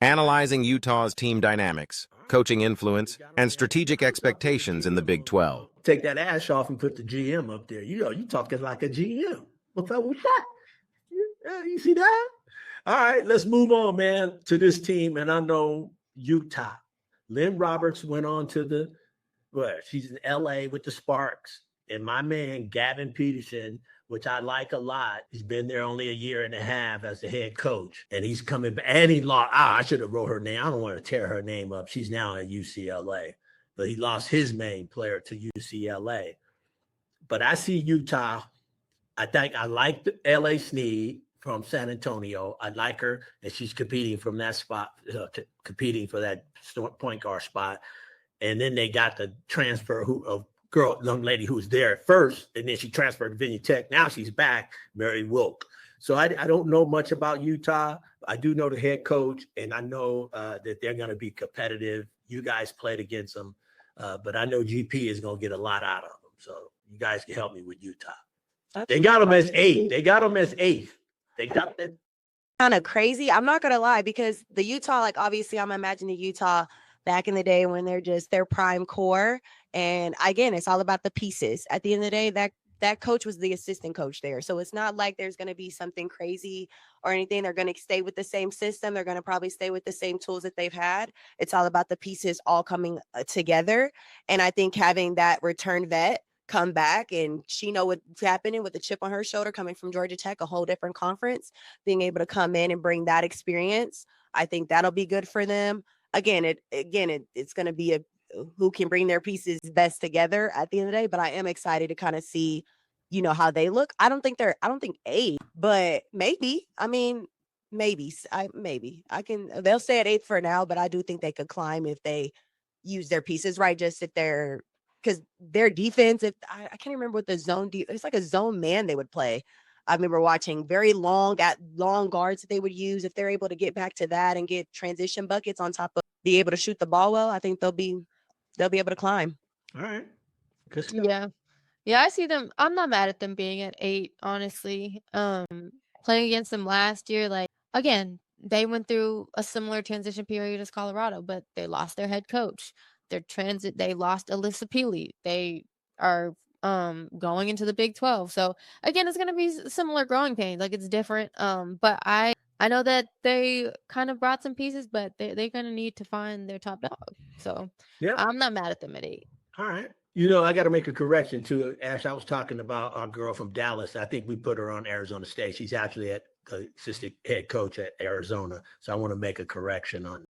analyzing Utah's team dynamics, coaching influence, and strategic expectations in the Big 12. Take that ash off and put the GM up there. You talking like a GM. What's up with that? You see that? All right, let's move on, man, to this team. And I know Utah. Lynn Roberts went on to she's in LA with the Sparks. And my man, Gavin Peterson, which I like a lot, he's been there only a year and a half as the head coach. And he's coming back. And he lost. I should have wrote her name. I don't want to tear her name up. She's now at UCLA. But he lost his main player to UCLA. But I see Utah. I think I like the LA Snead from San Antonio. I like her, and she's competing from that spot, competing for that point guard spot. And then they got the transfer young lady who was there at first, and then she transferred to Virginia Tech. Now she's back, Mary Wilk. So I don't know much about Utah. I do know the head coach, and I know that they're going to be competitive. You guys played against them, but I know GP is going to get a lot out of them. So you guys can help me with Utah. They got them as 8. They got that. Kind of crazy. I'm not going to lie, because the Utah, like, obviously I'm imagining Utah back in the day when they're just their prime core. And again, it's all about the pieces. At the end of the day, that coach was the assistant coach there. So it's not like there's going to be something crazy or anything. They're going to stay with the same system. They're going to probably stay with the same tools that they've had. It's all about the pieces all coming together. And I think having that return vet come back, and she know what's happening with the chip on her shoulder coming from Georgia Tech, a whole different conference, being able to come in and bring that experience, I think that'll be good for them. Again, it's going to be who can bring their pieces best together at the end of the day. But I am excited to kind of see, how they look. I don't think 8, but maybe. I mean, maybe they'll stay at 8 for now, but I do think they could climb if they use their pieces right. Just if they're, because their defense, if I can't remember what the zone, it's like a zone man they would play. I remember watching very long guards that they would use. If they're able to get back to that and get transition buckets on top of be able to shoot the ball well, I think they'll be able to climb. All right. Good stuff. Yeah. Yeah, I see them. I'm not mad at them being at 8, honestly. Playing against them last year, like, again, they went through a similar transition period as Colorado, but they lost their head coach. They lost Alyssa Peely. They are going into the Big 12. So again, it's going to be similar growing pains. Like, it's different. But I know that they kind of brought some pieces, but they're going to need to find their top dog. So yeah, I'm not mad at them at 8. All right. I got to make a correction too. Ash, I was talking about our girl from Dallas. I think we put her on Arizona State. She's actually the assistant head coach at Arizona. So I want to make a correction on